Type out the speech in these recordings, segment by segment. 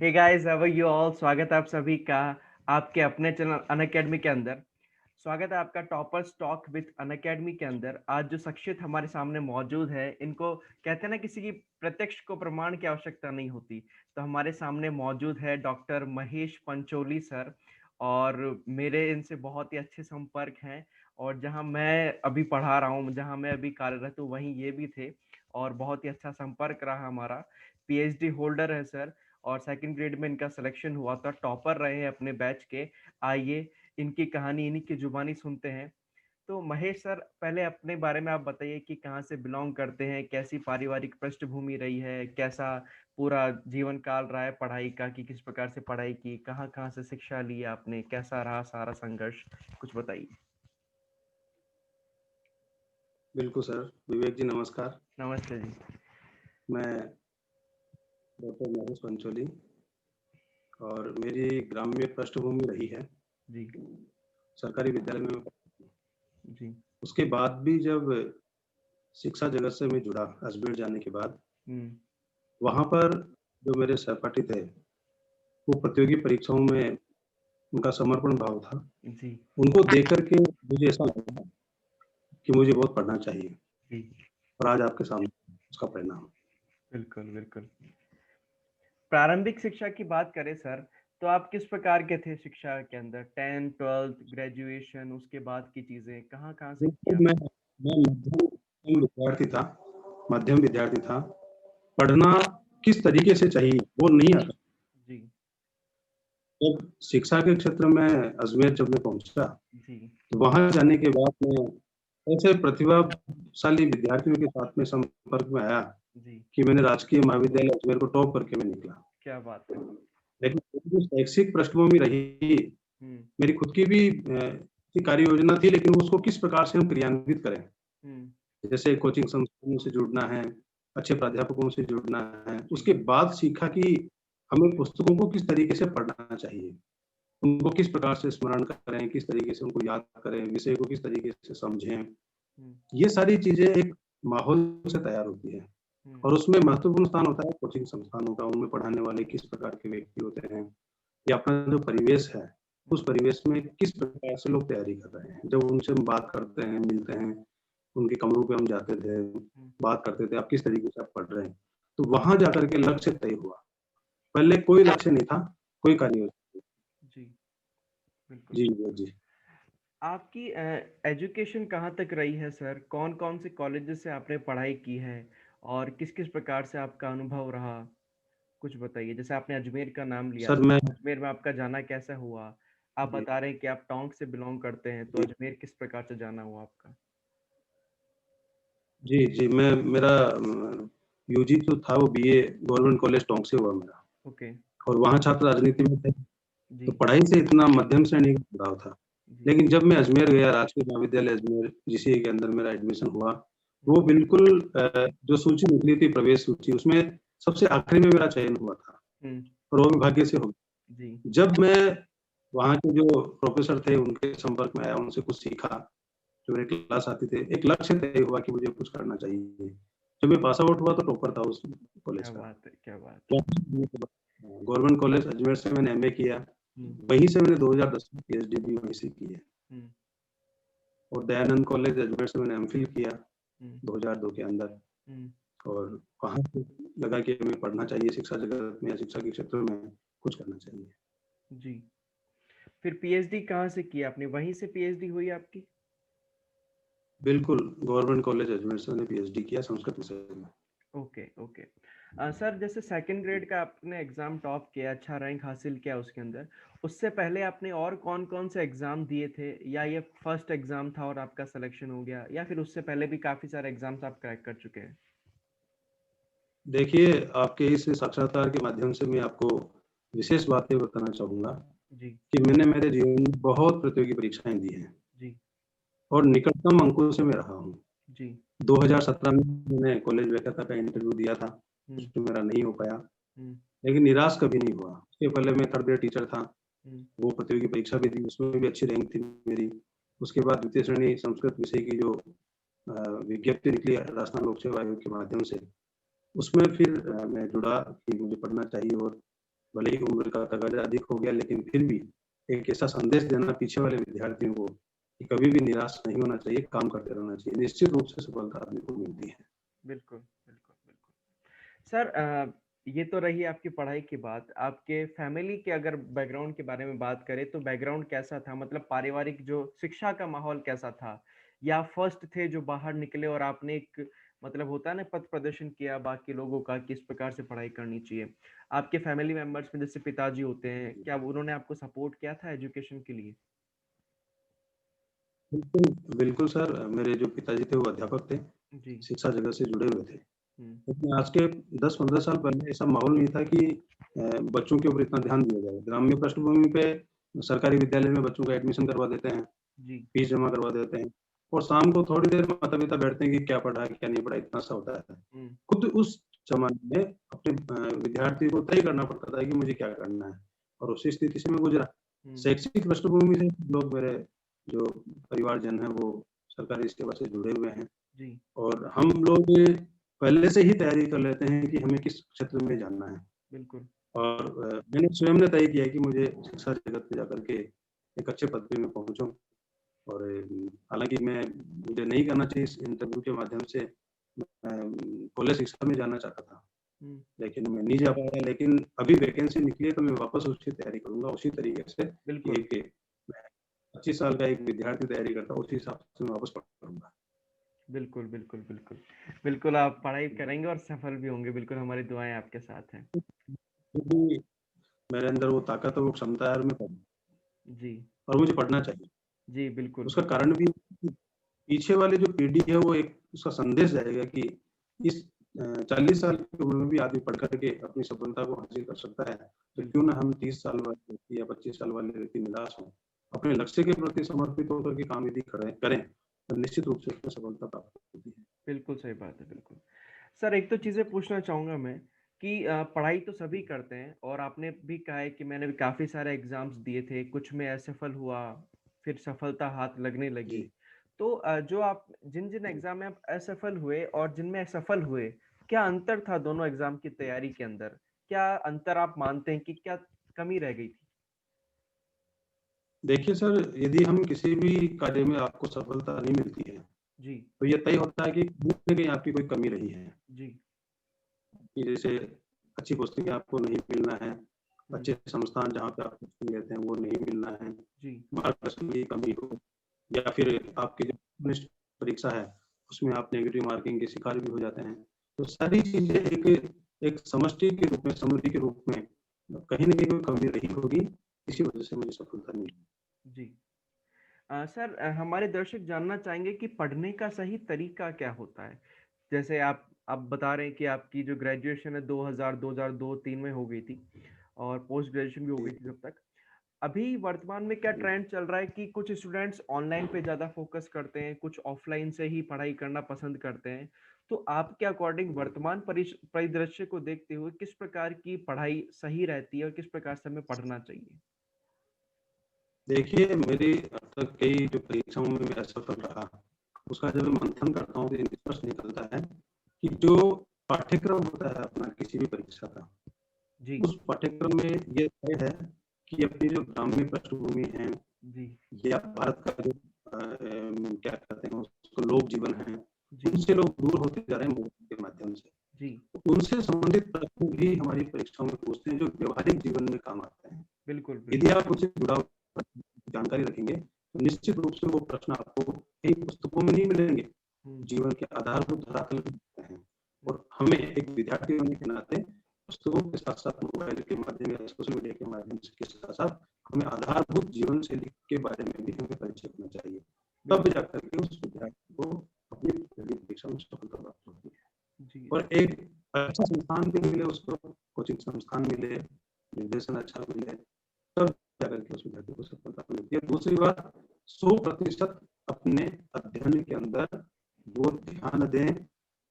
Hey guys, how are you all? स्वागत है आप सभी का आपके अपने चैनल अनअकैडमी के अंदर। स्वागत है आपका टॉपर्स टॉक विद अनअकैडमी के अंदर। आज जो शख्सियत हमारे सामने मौजूद है, इनको कहते हैं ना, किसी की प्रत्यक्ष को प्रमाण की आवश्यकता नहीं होती। तो हमारे सामने मौजूद है डॉक्टर महेश पंचोली सर, और मेरे इनसे बहुत ही अच्छे संपर्क हैं। और जहां मैं अभी पढ़ा रहा हूँ, जहां मैं अभी कार्यरत हूँ, वहीं ये भी थे, और बहुत ही अच्छा संपर्क रहा हमारा। पीएचडी होल्डर है सर, और सेकंड ग्रेड में इनका सिलेक्शन हुआ था, टॉपर रहे हैं अपने बैच के। आइए इनकी कहानी इन्हीं की जुबानी सुनते हैं। तो महेश सर, पहले अपने बारे में आप बताइए कि कहाँ से बिलोंग करते हैं, कैसी पारिवारिक पृष्ठभूमि रही है, कैसा पूरा जीवन काल रहा है पढ़ाई का, कि किस प्रकार से पढ़ाई की, कहाँ कहाँ से शिक्षा ली आपने, कैसा रहा सारा संघर्ष, कुछ बताइए। बिल्कुल सर। विवेक जी नमस्कार। नमस्ते जी। मैं डॉक्टर महेश पंचोली और मेरी ग्राम्य पृष्ठभूमि रही है। जी। सरकारी विद्यालय में जी। उसके बाद भी जब शिक्षा जगत से मैं जुड़ा अजमेर जाने के बाद, हम्म। वहाँ पर जो मेरे सहपाठी थे, वो प्रतियोगी परीक्षाओं में उनका समर्पण भाव था। जी। उनको देख कर के मुझे ऐसा लगा कि मुझे बहुत पढ़ना चाहिए, जी। और आज आपके सामने उसका परिणाम। बिल्कुल बिल्कुल। प्रारंभिक शिक्षा की बात करें सर, तो आप किस प्रकार के थे शिक्षा के अंदर? 10th 12th ग्रेजुएशन, उसके बाद की चीजें कहाँ कहाँ से किया बिल्कुल, आपने? मैं मध्यम विद्यार्थी था। मध्यम विद्यार्थी था। पढ़ना किस तरीके से चाहिए वो नहीं आता। जी। जब शिक्षा के क्षेत्र में अजमेर जब मैं पहुंचा, जी। तो वहां जाने के बाद मैं ऐसे प्रतिभाशाली विद्यार्थियों के साथ में संपर्क में आया जी। कि मैंने राजकीय महाविद्यालय अजमेर को टॉप करके मैं निकला। क्या बात है। लेकिन मेरी जो शैक्षिक पृष्ठभूमि रही, हम्म। मेरी खुद की भी की कार्य योजना थी, लेकिन उसको किस प्रकार से हम क्रियान्वित करें। हम्म। जैसे कोचिंग संस्थानों से जुड़ना है, अच्छे प्राध्यापकों से जुड़ना है। उसके बाद सीखा कि हमें पुस्तकों को किस तरीके से पढ़ना चाहिए, उनको किस प्रकार से स्मरण करें, किस तरीके से उनको याद करें, विषय को किस तरीके से समझें। हम्म। ये सारी चीज़ें एक माहौल से तैयार होती हैं, हम्म। और उसमें महत्वपूर्ण स्थान होता है कोचिंग संस्थानों का। उनमें पढ़ाने वाले किस प्रकार के व्यक्ति होते हैं, या अपना जो परिवेश है, उस हम्म। परिवेश में किस प्रकार से लोग तैयारी कर रहे हैं। जब उनसे हम बात करते हैं, मिलते हैं, उनके कमरों पे हम जाते थे, हम्म। बात करते थे, आप किस तरीके से आप पढ़ रहे हैं। तो वहाँ जाकर के लक्ष्य तय हुआ। पहले कोई लक्ष्य नहीं था, कोई कार्य योजना नहीं। जी। बिल्कुल। जी, विवेक जी। आपकी एजुकेशन कहाँ तक रही है सर? कौन कौन से कॉलेजेस से आपने पढ़ाई की है, और किस किस प्रकार से आपका अनुभव रहा, कुछ बताइए। जैसे आपने अजमेर का नाम लिया, सर तो मैं अजमेर में आपका जाना कैसा हुआ? आप जी, बता रहे हैं कि आप टोंक से बिलोंग करते हैं, तो जी, अजमेर किस प्रकार से जाना हुआ आपका? जी, जी, मैं मेरा यूजी जो था वो बीए गवर्नमेंट कॉलेज टोंक से हुआ मेरा, ओके। और वहाँ छात्र राजनीति में थे, तो जी। पढ़ाई से इतना मध्यम श्रेणी का जुड़ाव था। जी। लेकिन जब मैं अजमेर गया, राजकीय महाविद्यालय अजमेर जीसीए के अंदर मेरा एडमिशन हुआ, हम्म। वो बिल्कुल जो सूची निकली थी, प्रवेश सूची, उसमें सबसे आखिरी में मेरा चयन हुआ था, हम्म। और वो भी भाग्य से हो गया। जी। जब मैं वहाँ के जो प्रोफ़ेसर थे, उनके संपर्क में आया, उनसे कुछ सीखा, जो मेरे क्लास आते थे, एक लक्ष्य तय हुआ कि मुझे कुछ करना चाहिए। जब मैं पास आउट हुआ तो टॉपर था उस कॉलेज क्या का। बात है, क्या बात है। गवर्नमेंट कॉलेज अजमेर से मैंने एमए किया। हम्म। वहीं से मैंने 2010 में पीएचडी भी वहीं से की है, हम्म। और दयानंद कॉलेज अजमेर से मैंने एमफिल किया हम्म। 2002 के अंदर। हम्म। और वहाँ से लगा कि हमें पढ़ना चाहिए, शिक्षा जगत में या शिक्षा के क्षेत्र में कुछ करना चाहिए। जी। फिर पीएचडी कहाँ से की आपने? वहीं से पीएचडी हुई आपकी? बिल्कुल, गवर्नमेंट कॉलेज अजमेर से मैंने पीएचडी किया संस्कृत विषय में। Okay okay. सर, जैसे सेकंड ग्रेड का आपने एग्जाम टॉप किया, अच्छा रैंक हासिल किया उसके अंदर, उससे पहले आपने और कौन कौन से एग्जाम दिए थे, या ये फर्स्ट एग्जाम था और आपका सिलेक्शन हो गया, या फिर उससे पहले भी काफी सारे एग्जाम्स आप क्रैक कर चुके हैं? देखिए, आपके इस साक्षात्कार के माध्यम से मैं आपको विशेष बातें बताना चाहूँगा जी। कि मैंने मेरे जीवन में बहुत प्रतियोगी परीक्षाएँ दी हैं, जी। और निकटतम अंकों से मैं रहा हूँ। जी। 2017 में मैंने कॉलेज वैक्यता का इंटरव्यू दिया था, हम्म। उसमें मेरा नहीं हो पाया, हम्म। लेकिन निराश कभी नहीं हुआ। उसके पहले मैं थर्ड ग्रेड टीचर था, हम्म। वो प्रतियोगी परीक्षा भी दी, उसमें भी अच्छी रैंक थी मेरी। उसके बाद द्वितीय श्रेणी संस्कृत विषय की जो विज्ञप्ति निकली राजस्थान लोक सेवा आयोग के माध्यम से, उसमें फिर मैं जुड़ा कि मुझे पढ़ना चाहिए, और भले ही उम्र का तकाज़ा अधिक हो गया, लेकिन फिर भी एक ऐसा संदेश देना पीछे वाले विद्यार्थियों को कि कभी भी निराश नहीं होना चाहिए, काम करते रहना चाहिए। निश्चित रूप से सफलता आदमी को मिलती है। बिल्कुल, बिल्कुल, बिल्कुल। सर ये तो रही आपकी पढ़ाई की बात। आपके फैमिली के अगर बैकग्राउंड के बारे में बात करें तो बैकग्राउंड कैसा था? मतलब पारिवारिक जो शिक्षा का माहौल कैसा था? या फर्स्ट थे जो बाहर निकले और आपने एक मतलब होता है ना पथ प्रदर्शन किया बाकी लोगों का किस प्रकार से पढ़ाई करनी चाहिए? आपके फैमिली मेंबर्स में जैसे पिताजी होते हैं, क्या उन्होंने आपको सपोर्ट किया था एजुकेशन के लिए? बिल्कुल, बिल्कुल सर, मेरे जो पिताजी थे वो अध्यापक थे, जी। शिक्षा जगत से जुड़े हुए थे। हुँ। लेकिन आज के 10-15 साल पहले ऐसा माहौल नहीं था कि बच्चों के ऊपर इतना ध्यान दिया जाए। ग्राम्य पृष्ठभूमि पे सरकारी विद्यालय में बच्चों का एडमिशन करवा देते हैं, जी। फीस जमा करवा देते हैं और शाम को थोड़ी देर माता-पिता बैठते हैं कि क्या पढ़ा, क्या नहीं पढ़ा, इतना सा होता है। हुँ। खुद उस ज़माने में अपने विद्यार्थी को तय करना पड़ता था कि मुझे क्या करना है और उसी स्थिति से मैं गुज़रा। हुँ। शैक्षिक पृष्ठभूमि से लोग मेरे जो परिवारजन हैं वो सरकारी सेवा से जुड़े हुए हैं जी। और हम लोग पहले से ही तैयारी कर लेते हैं कि हमें किस क्षेत्र में जाना है बिल्कुल। और मैंने स्वयं ने तय किया कि मुझे शिक्षा जगत में जाकर के एक अच्छे पद पे मैं पहुँचूँ और हालाँकि मुझे नहीं करना चाहिए इस इंटरव्यू के माध्यम से मैं कॉलेज शिक्षा में जाना चाहता था, हुँ। लेकिन मैं नहीं जा पाया लेकिन अभी वैकेंसी निकली है तो मैं वापस उसकी तैयारी करूँगा उसी तरीके से कि बिल्कुल। एक मैं 25 साल का एक विद्यार्थी तैयारी करता है, उसी हिसाब से मैं वापस पढ़ूँगा। बिल्कुल, बिल्कुल, बिल्कुल। बिल्कुल, आप पढ़ाई करेंगे और सफल भी होंगे, बिल्कुल हमारी दुआएँ आपके साथ हैं। क्योंकि मेरे अंदर वो ताकत और वो क्षमता है और मैं पढ़ूँ जी। और मुझे पढ़ना चाहिए। जी, बिल्कुल। उसका कारण भी पीछे वाली जो पीढ़ी है वो एक उसका संदेश जाएगा कि इस 40 साल की उम्र में भी आदमी पढ़ कर के अपनी सफलता को हासिल कर सकता है, तो क्यों बिल्कुल। ना हम 30 साल वाले व्यक्ति या 25 साल वाले व्यक्ति निराश हों, अपने लक्ष्य के प्रति समर्पित होकर के काम यदि करें, तो निश्चित रूप से उसमें सफलता प्राप्त होती है। बिल्कुल सही बात है, बिल्कुल। सर एक तो चीज़ें पूछना चाहूँगा मैं कि पढ़ाई तो सभी करते हैं और आपने भी कहा है कि मैंने भी काफ़ी सारे एग्ज़ाम्स दिए थे, कुछ में असफल हुआ, फिर सफलता हाथ लगने लगी। जी। तो जो आप जिन-जिन एग्ज़ाम में आप असफल हुए और जिनमें सफल हुए, क्या अंतर था दोनों एग्ज़ाम की तैयारी के अंदर? क्या अंतर आप मानते हैं कि क्या कमी रह गई थी? देखिए सर, यदि हम किसी भी कार्य में आपको सफलता नहीं मिलती है, जी। तो ये तय होता है कि कहीं न कहीं आपकी कोई कमी रही है। जी। कि जैसे अच्छी पुस्तकें आपको नहीं मिलना है, हुँ। अच्छे संस्थान जहाँ पे आप कोचिंग लेते हैं वो नहीं मिलना है, जी। मार्गदर्शन की कमी हो या फिर आपकी जो निष्ठ परीक्षा है, उसमें आप नेगेटिव मार्किंग के शिकार भी हो जाते हैं। तो सारी चीज़ें एक एक समष्टि के रूप में, समृद्धि के रूप में कहीं न कहीं कोई कमी रही होगी, इसी वजह से मुझे सफलता नहीं मिली। जी। सर हमारे दर्शक जानना चाहेंगे कि पढ़ने का सही तरीका क्या होता है? जैसे आप बता रहे हैं कि आपकी जो ग्रेजुएशन है 2002-3 में हो गई थी और पोस्ट ग्रेजुएशन भी हो गई थी तब तक। अभी वर्तमान में क्या ट्रेंड चल रहा है कि कुछ स्टूडेंट्स ऑनलाइन पे ज़्यादा फ़ोकस करते हैं, कुछ ऑफ़लाइन से ही पढ़ाई करना पसंद करते हैं। तो आपके अकॉर्डिंग वर्तमान परिदृश्य को देखते हुए किस प्रकार की पढ़ाई सही रहती है और किस प्रकार से हमें पढ़ना चाहिए? देखिए, मेरी अब तक कई जो परीक्षाओं में मैं असफल रहा, उसका जब मैं मंथन करता हूँ तो ये निष्कर्ष निकलता है कि जो पाठ्यक्रम होता है अपना किसी भी परीक्षा का, जी। उस पाठ्यक्रम में ये तय है कि अपनी जो ग्रामीण पृष्ठभूमि है जी। या भारत का जो क्या कहते हैं उसको लोक जीवन है, जी। उनसे लोग दूर होते जा रहे हैं मोबाइल के माध्यम से। जी। तो उनसे संबंधित प्रश्न भी हमारी परीक्षाओं में पूछते हैं जो व्यावहारिक जीवन में काम आते हैं। बिल्कुल, यदि बिल्कुल। आप उनसे जुड़ा हुआ जानकारी रखेंगे, तो निश्चित रूप से वो प्रश्न आपको कई पुस्तकों में नहीं मिलेंगे, हुँ। जीवन के आधारभूत धरातल पे मिलते हैं हुँ। और हमें एक विद्यार्थी होने के नाते पुस्तकों के साथ-साथ मोबाइल के माध्यम या सोशल मीडिया के माध्यम से के साथ-साथ हमें आधारभूत जीवन शैली के बारे में भी हमें परिचित होना चाहिए। तब बिल्कुल। जाकर के उस विद्यार्थी को अपनी पहली परीक्षा में सफलता प्राप्त होती है जी। और एक अच्छा संस्थान भी मिले उसको, कोचिंग संस्थान मिले, निर्देशन अच्छा मिले, तब जाकर के उस विद्यार्थी को सफलता मिलती है। दूसरी बात 100% अपने अध्ययन के अंदर वो ध्यान दें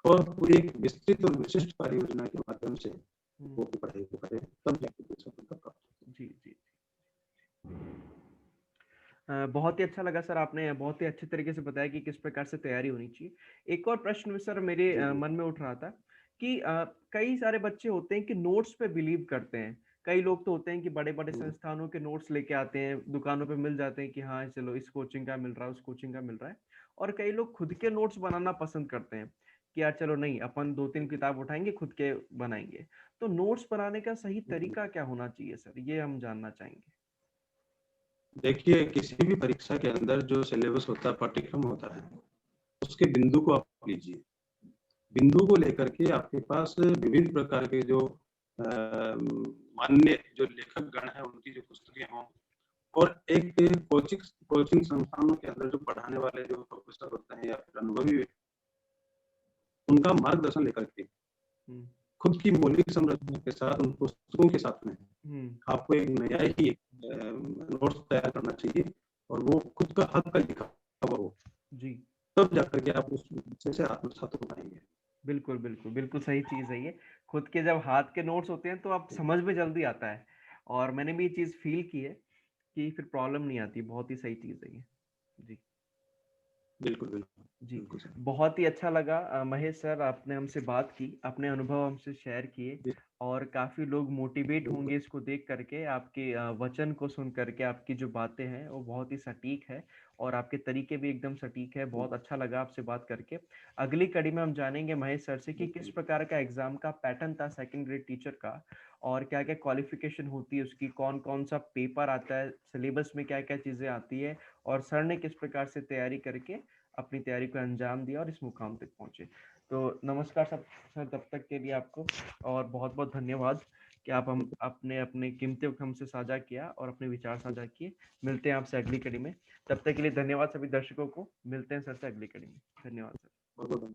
और पूरी एक विस्तृत और विशिष्ट कार्य योजना के माध्यम से हुँ। वो अपनी पढ़ाई को करें, तब जाके कोई सफलता प्राप्त होती जी, जी। बहुत ही अच्छा लगा सर आपने बहुत ही अच्छे तरीके से बताया कि किस प्रकार से तैयारी होनी चाहिए। एक और प्रश्न सर मेरे है। जी, जी। मन में उठ रहा था कि कई सारे बच्चे होते हैं कि नोट्स पे बिलीव करते हैं। कई लोग तो होते हैं कि बड़े-बड़े संस्थानों के नोट्स लेके आते हैं, दुकानों पे मिल जाते हैं कि हाँ, चलो इस कोचिंग का मिल रहा है, उस कोचिंग का मिल रहा है। और कई लोग खुद के नोट्स बनाना पसंद करते हैं कि यार चलो नहीं, अपन 2-3 किताब उठाएँगे, खुद के बनाएँगे। तो नोट्स बनाने का सही तरीका क्या होना चाहिए सर? ये हम जानना चाहेंगे। देखिए, किसी भी परीक्षा के अंदर जो सिलेबस होता है, पाठ्यक्रम होता है, उसके बिंदु को आप लीजिए। बिंदु को लेकर के आपके पास विभिन्न प्रकार के जो मान्य जो लेखक गण हैं, उनकी जो पुस्तकें हों और एक कोचिंग कोचिंग संस्थानों के अंदर जो पढ़ाने वाले जो प्रोफेसर होते हैं या फिर अनुभवी, उनका मार्गदर्शन लेकर के हुँ, खुद की मौलिक संरचना के साथ, उन पुस्तकों के साथ में हुँ, आपको एक नया ही नोट्स तैयार करना चाहिए और वो खुद का हाथ का लिखा हुआ हो, जी। तब जाकर के आप उस विषय से आत्मसात हो पाएँगे। बिल्कुल, बिल्कुल, बिल्कुल सही चीज़ है ये। खुद के जब हाथ के नोट्स होते हैं तो आप समझ में जल्दी आता है और मैंने भी ये चीज़ फ़ील की है कि फिर प्रॉब्लम नहीं आती, बहुत ही सही चीज़ है ये। जी। बिल्कुल, बिल्कुल। जी, बिल्कुल सर। बहुत ही अच्छा लगा महेश सर आपने हमसे बात की, अपने अनुभव हमसे शेयर किए जी, और काफ़ी लोग मोटिवेट बिल्कुल। होंगे इसको देख कर के, आपके वचन को सुन कर के, आपकी जो बातें हैं वो बहुत ही सटीक है और आपके तरीके भी एकदम सटीक है, हुँ, बहुत अच्छा लगा आपसे बात करके। अगली कड़ी में हम जानेंगे महेश सर से कि किस बिल्कुल। प्रकार का एग्ज़ाम का पैटर्न था सेकंड ग्रेड टीचर का और क्या-क्या क्वालिफ़िकेशन होती है उसकी, कौन-कौन सा पेपर आता है, सिलेबस में क्या-क्या चीज़ें आती है और सर ने किस प्रकार से तैयारी करके अपनी तैयारी को अंजाम दिया और इस मुकाम तक पहुँचे। तो नमस्कार सब सर तब तक के लिए आपको और बहुत-बहुत धन्यवाद कि आप हम आपने अपने कीमती वक़्त हमसे साझा किया और अपने विचार साझा किए। मिलते हैं आपसे अगली कड़ी में। तब तक के लिए धन्यवाद सभी दर्शकों को। मिलते हैं सर से अगली कड़ी में। धन्यवाद सर। बहुत-बहुत